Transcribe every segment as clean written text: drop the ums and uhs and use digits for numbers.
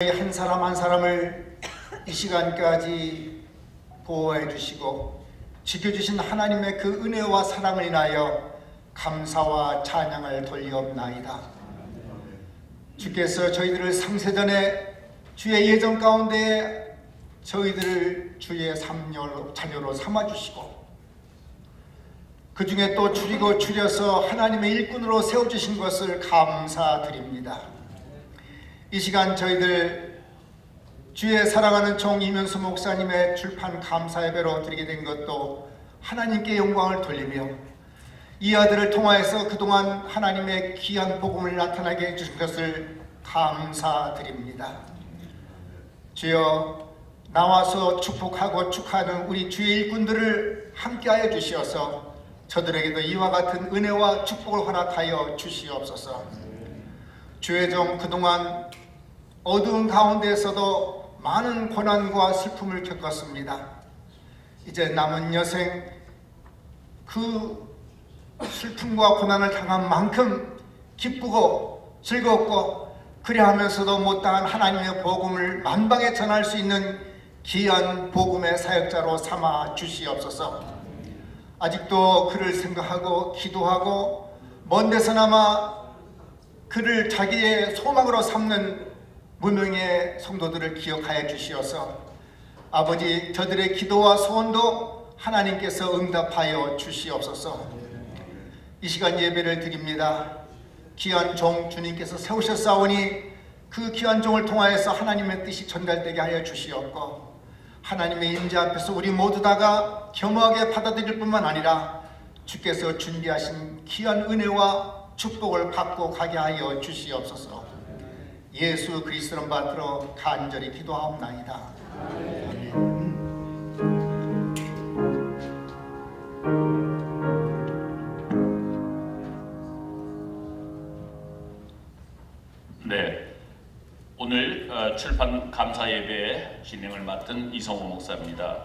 한 사람 한 사람을 이 시간까지 보호해 주시고 지켜주신 하나님의 그 은혜와 사랑을 인하여 감사와 찬양을 돌리옵나이다. 주께서 저희들을 상세전에 주의 예정 가운데 저희들을 주의 자녀로 삼아주시고 그 중에 또 줄여서 하나님의 일꾼으로 세워주신 것을 감사드립니다. 이 시간 저희들 주의 사랑하는 종 이면수 목사님의 출판 감사 예배로 드리게 된 것도 하나님께 영광을 돌리며 이 아들을 통하여서 그동안 하나님의 귀한 복음을 나타나게 해주신 것을 감사드립니다. 주여, 나와서 축복하고 축하하는 우리 주의 일꾼들을 함께하여 주시어서 저들에게도 이와 같은 은혜와 축복을 허락하여 주시옵소서. 주의 종 그동안 어두운 가운데에서도 많은 고난과 슬픔을 겪었습니다. 이제 남은 여생 그 슬픔과 고난을 당한 만큼 기쁘고 즐겁고 그리하면서도 못다한 하나님의 복음을 만방에 전할 수 있는 귀한 복음의 사역자로 삼아 주시옵소서. 아직도 그를 생각하고 기도하고 먼 데서나마 그를 자기의 소망으로 삼는 무명의 성도들을 기억하여 주시어서 아버지, 저들의 기도와 소원도 하나님께서 응답하여 주시옵소서. 이 시간 예배를 드립니다. 귀한 종 주님께서 세우셨사오니 그 귀한 종을 통하여서 하나님의 뜻이 전달되게 하여 주시옵고 하나님의 임재 앞에서 우리 모두 다가 겸허하게 받아들일 뿐만 아니라 주께서 준비하신 귀한 은혜와 축복을 받고 가게 하여 주시옵소서. 예수 그리스도를 받들어 간절히 기도하옵나이다. 아멘. 네, 오늘 출판 감사 예배 진행을 맡은 이성호 목사입니다.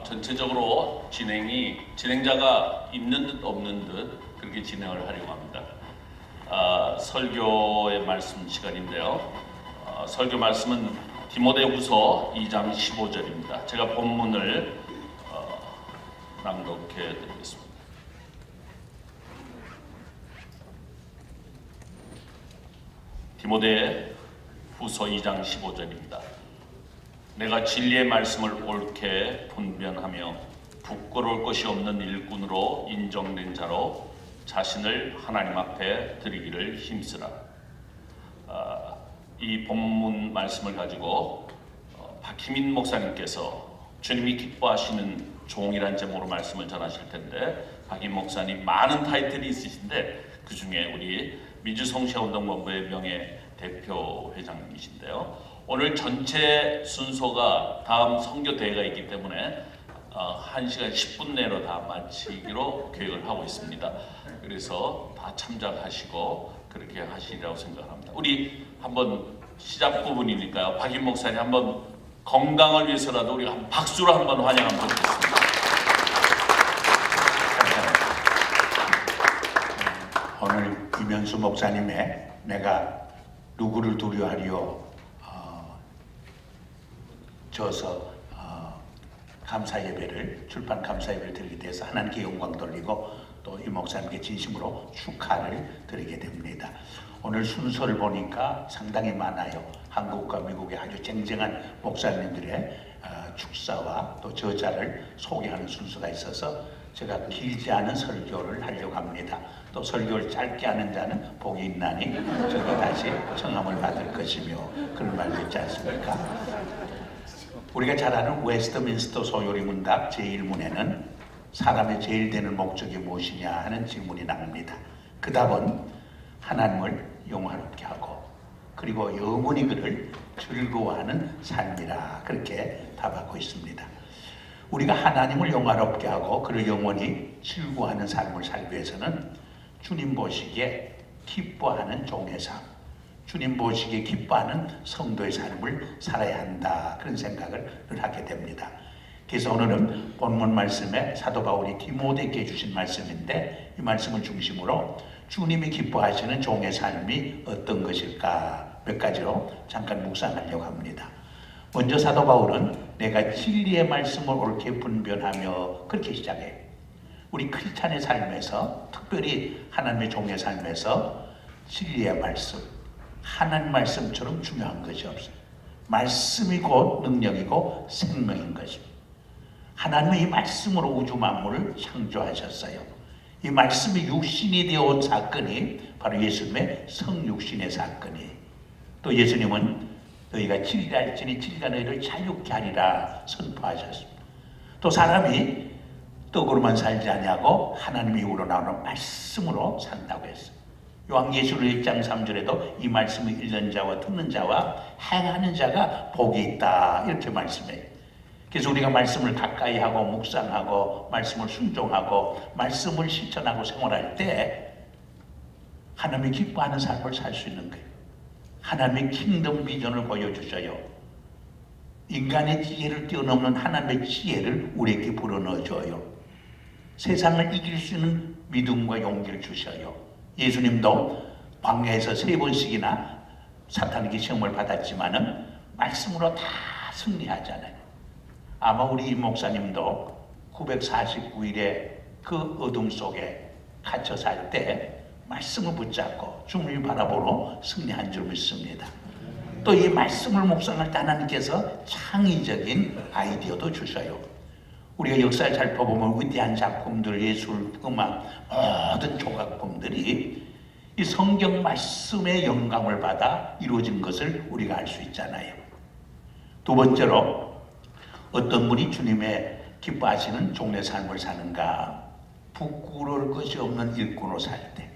전체적으로 진행자가 있는 듯 없는 듯 그렇게 진행을 하려고 합니다. 설교의 말씀 시간인데요. 설교 말씀은 디모데후서 2장 15절입니다. 제가 본문을 낭독해 드리겠습니다. 디모데후서 2장 15절입니다. 내가 진리의 말씀을 옳게 분변하며 부끄러울 것이 없는 일꾼으로 인정된 자로 자신을 하나님 앞에 드리기를 힘쓰라. 이 본문 말씀을 가지고 박희민 목사님께서 주님이 기뻐하시는 종이란 제목으로 말씀을 전하실 텐데, 박희민 목사님 많은 타이틀이 있으신데 그 중에 우리 민주성시운동본부의 명예 대표 회장님이신데요. 오늘 전체 순서가 다음 선교 대회가 있기 때문에 1시간 10분 내로 다 마치기로 계획을 하고 있습니다. 그래서 다 참작하시고 그렇게 하시리라고 생각합니다. 우리 한번 시작 부분이니까요. 박인 목사님 한번 건강을 위해서라도 우리가 한번 박수로 한번 환영 한번 드리겠습니다. 오늘 이면수 목사님의 내가 누구를 두려워하리요 저서 감사 예배를 출판 감사 예배를 드리게 돼서 하나님께 영광 돌리고 또 이 목사님께 진심으로 축하를 드리게 됩니다. 오늘 순서를 보니까 상당히 많아요. 한국과 미국의 아주 쟁쟁한 목사님들의 축사와 또 저자를 소개하는 순서가 있어서 제가 길지 않은 설교를 하려고 합니다. 또 설교를 짧게 하는 자는 복이 있나니 저도 다시 청함을 받을 것이며 그런 말도 있지 않습니까? 우리가 잘 아는 웨스트민스터 소요리 문답 제1문에는 사람의 제일 되는 목적이 무엇이냐 하는 질문이 나옵니다. 그 답은 하나님을 영화롭게 하고 그리고 영원히 그를 즐거워하는 삶이라 그렇게 답하고 있습니다. 우리가 하나님을 영화롭게 하고 그를 영원히 즐거워하는 삶을 살기 위해서는 주님 보시기에 기뻐하는 종의 삶, 주님 보시기에 기뻐하는 성도의 삶을 살아야 한다, 그런 생각을 늘 하게 됩니다. 그래서 오늘은 본문 말씀에 사도 바울이 디모데에게 주신 말씀인데 이 말씀을 중심으로 주님이 기뻐하시는 종의 삶이 어떤 것일까 몇 가지로 잠깐 묵상하려고 합니다. 먼저 사도 바울은 내가 진리의 말씀을 옳게 분별하며 그렇게 시작해. 우리 크리스찬의 삶에서, 특별히 하나님의 종의 삶에서 진리의 말씀, 하나님 말씀처럼 중요한 것이 없어요. 말씀이 곧 능력이고 생명인 것입니다. 하나님의 이 말씀으로 우주 만물을 창조하셨어요. 이 말씀이 육신이 되어 온 사건이 바로 예수님의 성육신의 사건이에요. 또 예수님은 너희가 진리를 알지니 진리가 너희를 자유케 하리라 선포하셨습니다. 또 사람이 떡으로만 살지 아니하고 하나님의 입으로 나오는 말씀으로 산다고 했어요. 요한계시록 1장 3절에도 이 말씀을 읽는 자와 듣는 자와 행하는 자가 복이 있다 이렇게 말씀해요. 그래서 우리가 말씀을 가까이 하고 묵상하고 말씀을 순종하고 말씀을 실천하고 생활할 때 하나님이 기뻐하는 삶을 살 수 있는 거예요. 하나님의 킹덤 비전을 보여주셔요. 인간의 지혜를 뛰어넘는 하나님의 지혜를 우리에게 불어넣어줘요. 세상을 이길 수 있는 믿음과 용기를 주셔요. 예수님도 광야에서 3번씩이나 사탄에게 시험을 받았지만은 말씀으로 다 승리하잖아요. 아마 우리 임 목사님도 949일의 그 어둠 속에 갇혀 살 때 말씀을 붙잡고 주님을 바라보러 승리한 줄 믿습니다. 또 이 말씀을 묵상할 때 하나님께서 창의적인 아이디어도 주셔요. 우리가 역사를 살펴보면 위대한 작품들, 예술, 음악, 모든 조각품들이 이 성경 말씀의 영감을 받아 이루어진 것을 우리가 알 수 있잖아요. 두 번째로 어떤 분이 주님의 기뻐하시는 종의 삶을 사는가? 부끄러울 것이 없는 일꾼으로 살 때.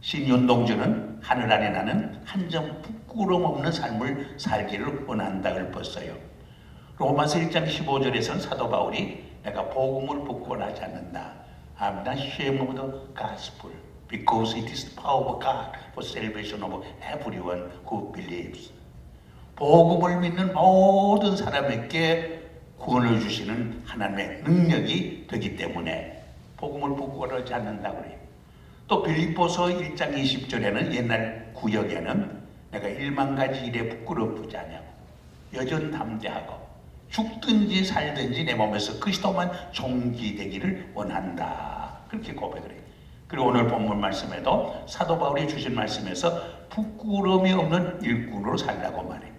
신윤동주는 하늘 아래 나는 한 점 부끄러움 없는 삶을 살기를 원한다 읊었어요. 로마서 1장 15절에서는 사도 바울이 내가 복음을 부끄러워하지 않는다. I'm not ashamed of the gospel because it is the power of God for salvation of everyone who believes. 복음을 믿는 모든 사람에게 구원을 주시는 하나님의 능력이 되기 때문에 복음을 부끄러워하지 않는다고 그래요. 또 빌립보서 1장 20절에는 옛날 구역에는 내가 1만 가지 일에 부끄럽지 않냐고 여전 담대하고 죽든지 살든지 내 몸에서 그리스도만 존귀되기를 원한다. 그렇게 고백을 해요. 그리고 오늘 본문 말씀에도 사도 바울이 주신 말씀에서 부끄러움이 없는 일꾼으로 살라고 말해요.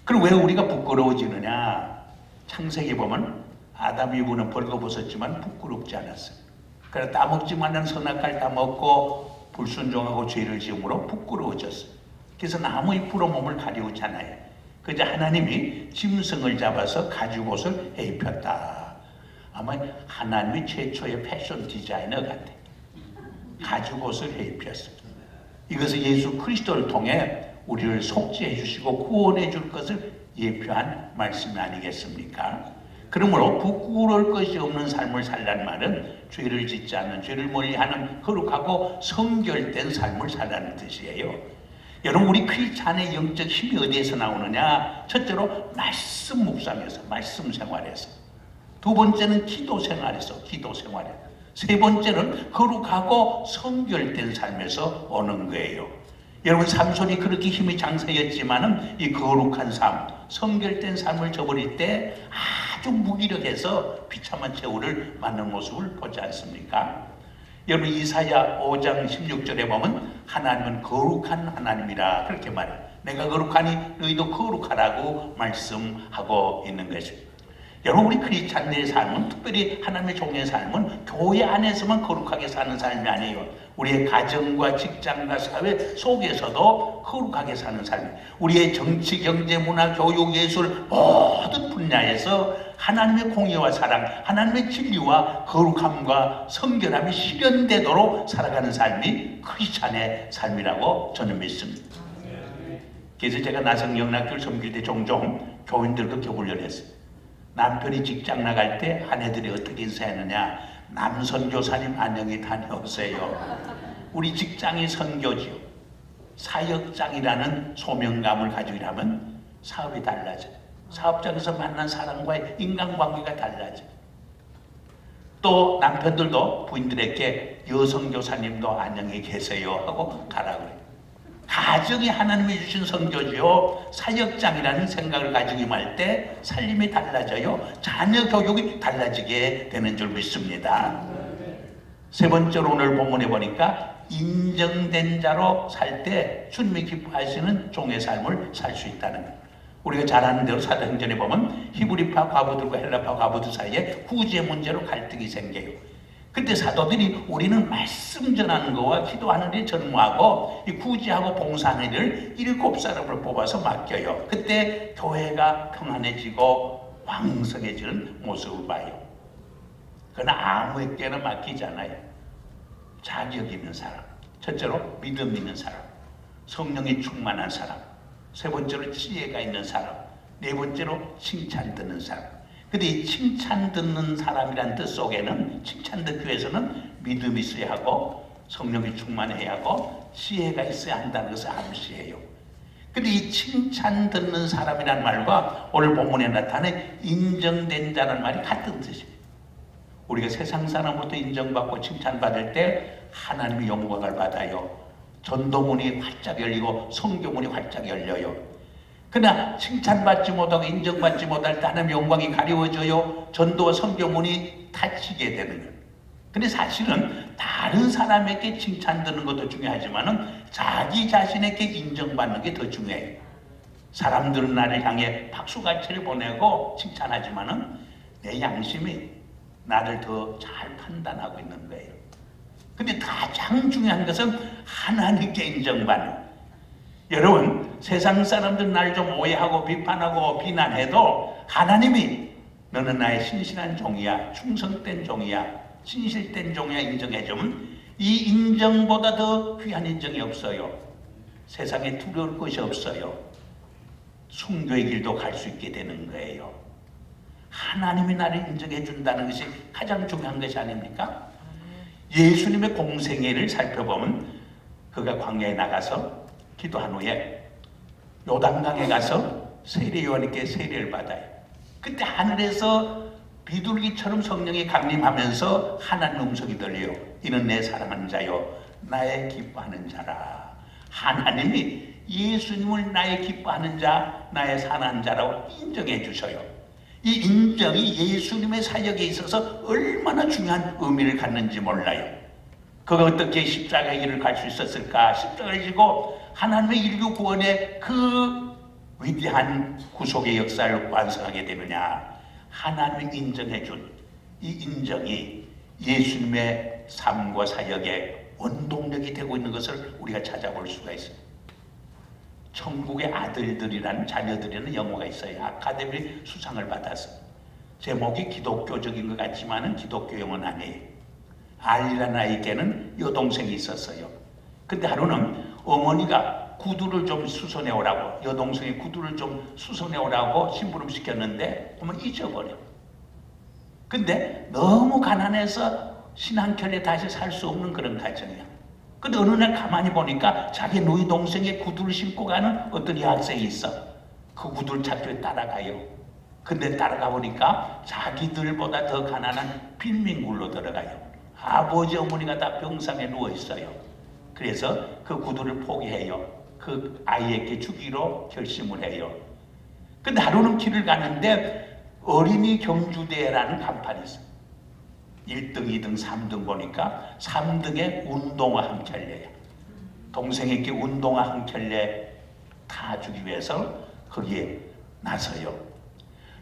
그럼 왜 우리가 부끄러워지느냐? 창세기 보면 아담 이브는 벌거벗었지만 부끄럽지 않았어요. 그래서 따먹지 말라는 선악과를 따먹고 불순종하고 죄를 지음으로 부끄러워졌어요. 그래서 나무의 뿔로 몸을 가리우잖아요. 그저 하나님이 짐승을 잡아서 가죽옷을 입혔다. 아마 하나님이 최초의 패션 디자이너 같아. 가죽옷을 입혔어요. 이것은 예수 그리스도를 통해 우리를 속죄해 주시고 구원해 줄 것을 예표한 말씀이 아니겠습니까? 그러므로 부끄러울 것이 없는 삶을 살라는 말은 죄를 짓지 않는, 죄를 멀리하는 거룩하고 성결된 삶을 살라는 뜻이에요. 여러분, 우리 크리스찬의 영적 힘이 어디에서 나오느냐? 첫째로 말씀 묵상에서, 말씀 생활에서. 두 번째는 기도 생활에서, 기도 생활에. 세 번째는 거룩하고 성결된 삶에서 오는 거예요. 여러분, 삼손이 그렇게 힘이 장사였지만은 이 거룩한 삶, 성결된 삶을 저버릴 때 아주 무기력해서 비참한 최후를 맞는 모습을 보지 않습니까? 여러분, 이사야 5장 16절에 보면 하나님은 거룩한 하나님이라 그렇게 말해요. 내가 거룩하니 너희도 거룩하라고 말씀하고 있는 것입니다. 여러분, 우리 크리스찬의 삶은, 특별히 하나님의 종의 삶은 교회 안에서만 거룩하게 사는 삶이 아니에요. 우리의 가정과 직장과 사회 속에서도 거룩하게 사는 삶. 우리의 정치, 경제, 문화, 교육, 예술 모든 분야에서 하나님의 공의와 사랑, 하나님의 진리와 거룩함과 성결함이 실현되도록 살아가는 삶이 크리스찬의 삶이라고 저는 믿습니다. 그래서 제가 나성영락교를 섬길 때 종종 교인들과 교훈련했어요. 남편이 직장 나갈 때 아내들이 어떻게 인사했느냐? 남선교사님 안녕히 다녀오세요. 우리 직장이 선교지요. 사역장이라는 소명감을 가지고 일하면 사업이 달라져요. 사업장에서 만난 사람과의 인간관계가 달라져요. 또 남편들도 부인들에게 여성교사님도 안녕히 계세요 하고 가라 그래요. 가정이 하나님이 주신 성교지요. 사역장이라는 생각을 가지고 임할 때 살림이 달라져요. 자녀 교육이 달라지게 되는 줄 믿습니다. 세 번째로 오늘 본문에 보니까 인정된 자로 살 때 주님이 기뻐하시는 종의 삶을 살 수 있다는 거예요. 우리가 잘 아는 대로 사도행전에 보면 히브리파 과부들과 헬라파 과부들 사이에 후지의 문제로 갈등이 생겨요. 그때 사도들이 우리는 말씀 전하는 거와 기도하는 데 전무하고 이 구제하고 봉사하는 일을 7사람을 뽑아서 맡겨요. 그때 교회가 평안해지고 왕성해지는 모습을 봐요. 그러나 아무에게나 맡기잖아요. 자격 있는 사람, 첫째로 믿음 있는 사람, 성령이 충만한 사람, 세 번째로 지혜가 있는 사람, 네 번째로 칭찬 듣는 사람. 근데 이 칭찬 듣는 사람이란 뜻 속에는, 칭찬 듣기 위해서는 믿음이 있어야 하고 성령이 충만해야 하고 지혜가 있어야 한다는 것을 암시해요. 근데 이 칭찬 듣는 사람이란 말과 오늘 본문에 나타낸 인정된 자라는 말이 같은 뜻이에요. 우리가 세상 사람부터 인정받고 칭찬받을 때 하나님의 영광을 받아요. 전도문이 활짝 열리고 성교문이 활짝 열려요. 그러나 칭찬받지 못하고 인정받지 못할 때 하나님의 영광이 가려워져요. 전도와 성교문이 닫히게 되는 거예요. 근데 사실은 다른 사람에게 칭찬 듣는 것도 중요하지만은 자기 자신에게 인정받는 게 더 중요해요. 사람들은 나를 향해 박수갈채를 보내고 칭찬하지만은 내 양심이 나를 더 잘 판단하고 있는 거예요. 근데 가장 중요한 것은 하나님께 인정받는. 여러분, 세상 사람들 날 좀 오해하고 비판하고 비난해도 하나님이 너는 나의 신실한 종이야, 충성된 종이야, 진실된 종이야 인정해주면 이 인정보다 더 귀한 인정이 없어요. 세상에 두려울 것이 없어요. 순교의 길도 갈 수 있게 되는 거예요. 하나님이 나를 인정해 준다는 것이 가장 중요한 것이 아닙니까? 예수님의 공생애를 살펴보면 그가 광야에 나가서 기도한 후에 요단강에 가서 세례 요한에게 세례를 받아요. 그때 하늘에서 비둘기처럼 성령이 강림하면서 하나님 음성이 들려요. 이는 내 사랑하는 자요 나의 기뻐하는 자라. 하나님이 예수님을 나의 기뻐하는 자, 나의 사랑하는 자라고 인정해 주셔요. 이 인정이 예수님의 사역에 있어서 얼마나 중요한 의미를 갖는지 몰라요. 그가 어떻게 십자가의 길을 갈 수 있었을까? 십자가를 지고 하나님의 인류 구원의 그 위대한 구속의 역사를 완성하게 되느냐? 하나님이 인정해 준 이 인정이 예수님의 삶과 사역의 원동력이 되고 있는 것을 우리가 찾아볼 수가 있습니다. 천국의 아들들이라는 자녀들이라는 영화가 있어요. 아카데미 수상을 받아서. 제목이 기독교적인 것 같지만은 기독교 영화는 아니에요. 알리라는 아이에게는 여동생이 있었어요. 근데 하루는 어머니가 구두를 좀 수선해 오라고, 여동생이 구두를 좀 수선해 오라고 심부름 시켰는데 어머니 잊어버려. 근데 너무 가난해서 신앙결에 다시 살 수 없는 그런 가정이야. 근데 어느 날 가만히 보니까 자기 누이 동생의 구두를 신고 가는 어떤 여학생이 있어. 그 구두를 찾기 따라가요. 근데 따라가 보니까 자기들보다 더 가난한 빈민굴로 들어가요. 아버지 어머니가 다 병상에 누워 있어요. 그래서 그 구두를 포기해요. 그 아이에게 주기로 결심을 해요. 근데 하루는 길을 가는데 어린이 경주대회라는 간판이 있어요. 1등, 2등, 3등 보니까 3등에 운동화 한 켤레. 동생에게 운동화 한 켤레 다 주기 위해서 거기에 나서요.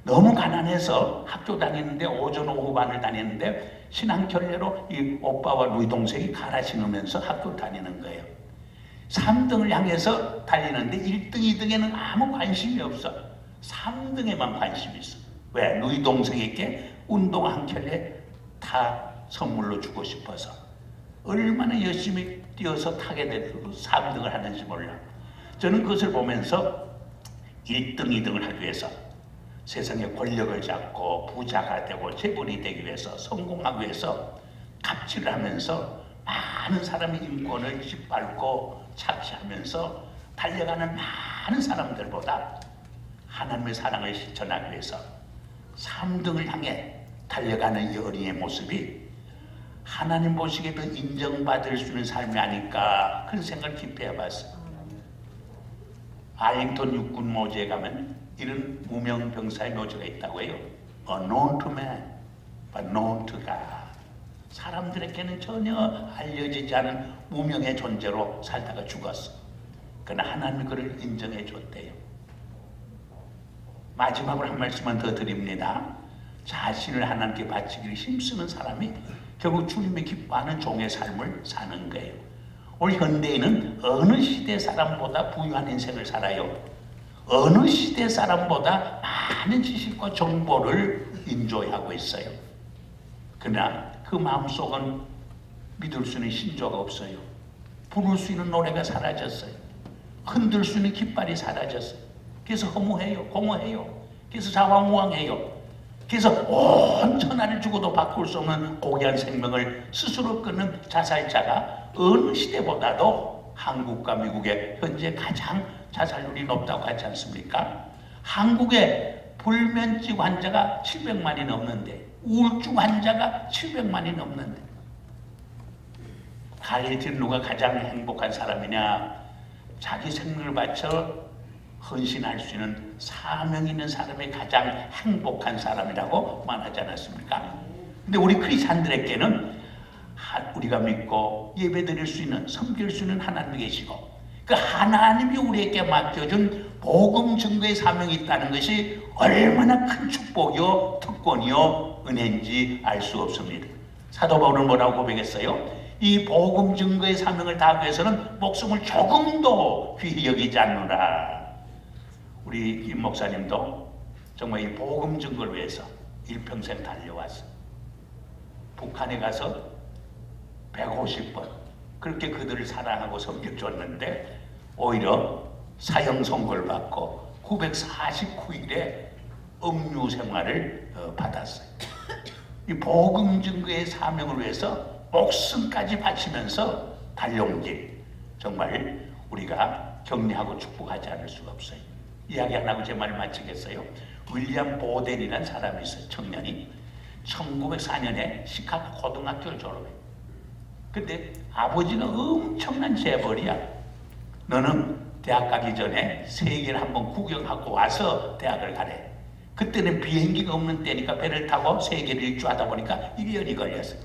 너무 가난해서 학교 다니는데 오전 오후 반을 다니는데 신앙 켤레로 이 오빠와 누이 동생이 갈아 신으면서 학교 다니는 거예요. 3등을 향해서 달리는데 1등, 2등에는 아무 관심이 없어. 3등에만 관심이 있어. 왜? 누이 동생에게 운동화 한 켤레 다 선물로 주고 싶어서. 얼마나 열심히 뛰어서 타게 돼도 3등을 하는지 몰라. 저는 그것을 보면서 1등, 2등을 하기 위해서 세상의 권력을 잡고 부자가 되고 재벌이 되기 위해서 성공하기 위해서 갑질을 하면서 많은 사람의 인권을 짓밟고 착취하면서 달려가는 많은 사람들보다 하나님의 사랑을 실천하기 위해서 3등을 향해 달려가는 이 어린이의 모습이 하나님 보시기에 더 인정받을 수 있는 삶이 아닐까 그런 생각을 깊이 해봤어요. 알링턴 육군 모지에 가면 이런 무명 병사의 묘지가 있다고 해요. Unknown to man, but known to God. 사람들에게는 전혀 알려지지 않은 무명의 존재로 살다가 죽었어. 그러나 하나님이 그를 인정해 줬대요. 마지막으로 한 말씀만 더 드립니다. 자신을 하나님께 바치기를 힘쓰는 사람이 결국 주님이 기뻐하는 종의 삶을 사는 거예요. 오늘 현대인은 어느 시대 사람보다 부유한 인생을 살아요. 어느 시대 사람보다 많은 지식과 정보를 인조하고 있어요. 그러나 그 마음속은 믿을 수 있는 신조가 없어요. 부를 수 있는 노래가 사라졌어요. 흔들 수 있는 깃발이 사라졌어요. 그래서 허무해요. 공허해요. 그래서 자화무왕해요. 그래서 온 천하를 주고도 바꿀 수 없는 고귀한 생명을 스스로 끊는 자살자가 어느 시대보다도 한국과 미국의 현재 가장 자살률이 높다고 하지 않습니까? 한국의 불면증 환자가 700만이 넘는데, 우울증 환자가 700만이 넘는데, 가르칠 누가 가장 행복한 사람이냐? 자기 생명을 바쳐 헌신할 수 있는 사명 있는 사람이 가장 행복한 사람이라고 말하지 않았습니까? 근데 우리 크리스찬들에게는 우리가 믿고 예배드릴 수 있는, 섬길 수 있는 하나님이 계시고, 그 하나님이 우리에게 맡겨준 복음 증거의 사명이 있다는 것이 얼마나 큰 축복이요, 특권이요, 은혜인지 알 수 없습니다. 사도 바울은 뭐라고 고백했어요? 이 복음 증거의 사명을 다하기 위해서는 목숨을 조금도 귀히 여기지 않노라. 우리 임 목사님도 정말 이 복음 증거를 위해서 일평생 달려왔어. 북한에 가서 150번 그렇게 그들을 사랑하고 섬겨줬는데 오히려 사형 선고를 받고 949일의 음유 생활을 받았어요. 이 복음 증거의 사명을 위해서 목숨까지 바치면서 달려온 길, 정말 우리가 격려하고 축복하지 않을 수가 없어요. 이야기 안 하고 제 말을 마치겠어요. 윌리엄 보델이라는 사람이 있어요. 청년이 1904년에 시카고 고등학교를 졸업해. 근데 아버지가 엄청난 재벌이야. 너는 대학 가기 전에 세계를 한번 구경하고 와서 대학을 가래. 그때는 비행기가 없는 때니까 배를 타고 세계를 일주하다 보니까 1년이 걸렸어.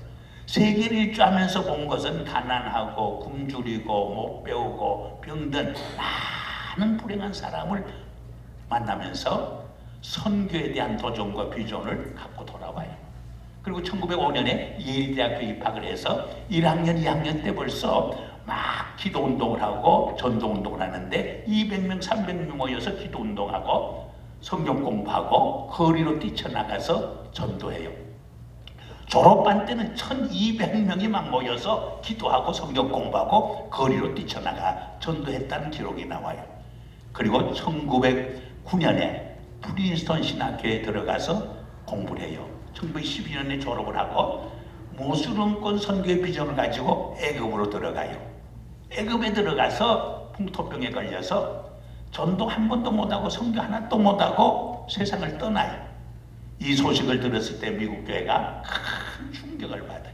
세계를 일주하면서 본 것은 가난하고 굶주리고 못 배우고 병든 많은 불행한 사람을 만나면서 선교에 대한 도전과 비전을 갖고 돌아와요. 그리고 1905년에 예일대학교 입학을 해서 1학년, 2학년 때 벌써 막 기도운동을 하고 전도운동을 하는데 200명, 300명 모여서 기도운동하고 성경 공부하고 거리로 뛰쳐나가서 전도해요. 졸업반 때는 1200명이 막 모여서 기도하고 성경 공부하고 거리로 뛰쳐나가 전도했다는 기록이 나와요. 그리고 1909년에 프린스턴 신학교에 들어가서 공부를 해요. 1912년에 졸업을 하고 모술은권 선교의 비전을 가지고 애굽으로 들어가요. 애굽에 들어가서 풍토병에 걸려서 전도 한 번도 못하고 성교 하나도 못하고 세상을 떠나요. 이 소식을 들었을 때 미국 교회가 큰 충격을 받아요.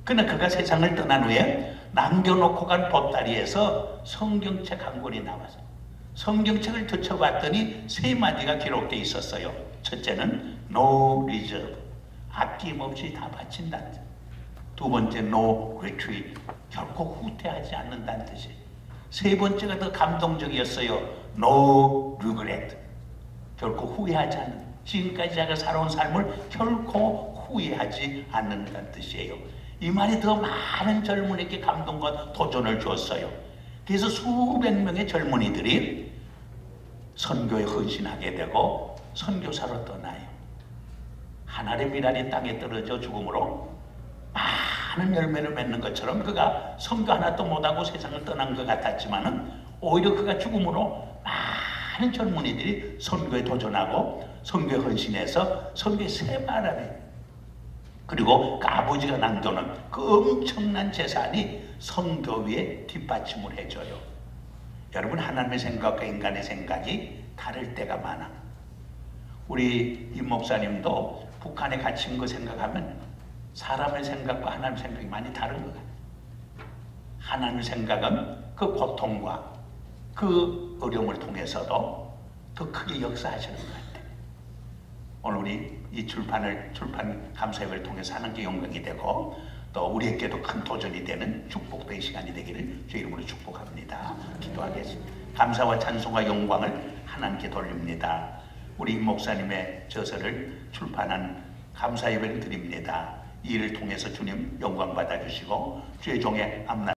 그러나 그가 세상을 떠난 후에 남겨놓고 간 보따리에서 성경책 한 권이 나와서 성경책을 펼쳐봤더니 세 마디가 기록되어 있었어요. 첫째는 no reserve, 아낌없이 다 바친다는 뜻. 두 번째 no retreat, 결코 후퇴하지 않는다는 뜻이에요. 세 번째가 더 감동적이었어요. no regret, 결코 후회하지 않는, 지금까지 자기가 살아온 삶을 결코 후회하지 않는다는 뜻이에요. 이 말이 더 많은 젊은이에게 감동과 도전을 주었어요. 그래서 수백 명의 젊은이들이 선교에 헌신하게 되고 선교사로 떠나요. 하늘의 미랄이 땅에 떨어져 죽음으로 많은 열매를 맺는 것처럼 그가 선교 하나도 못하고 세상을 떠난 것 같았지만은 오히려 그가 죽음으로 많은 젊은이들이 선교에 도전하고 선교에 헌신해서 선교의 새바람이, 그리고 그 아버지가 남겨놓은 그 엄청난 재산이 선교 위에 뒷받침을 해줘요. 여러분, 하나님의 생각과 인간의 생각이 다를 때가 많아. 우리 임 목사님도 북한에 갇힌 거 생각하면 사람의 생각과 하나님의 생각이 많이 다른 것 같아요. 하나님의 생각은 그 고통과 그 어려움을 통해서도 더 크게 역사하시는 것 같아요. 오늘 우리 이 출판 감사회를 통해서 하나님께 영광이 되고 또 우리에게도 큰 도전이 되는 축복된 시간이 되기를 주의 이름으로 축복합니다. 기도하겠습니다. 감사와 찬송과 영광을 하나님께 돌립니다. 우리 임 목사님의 저서를 출판한 감사 예배를 드립니다. 이 일을 통해서 주님 영광 받아주시고 주의 종의 앞날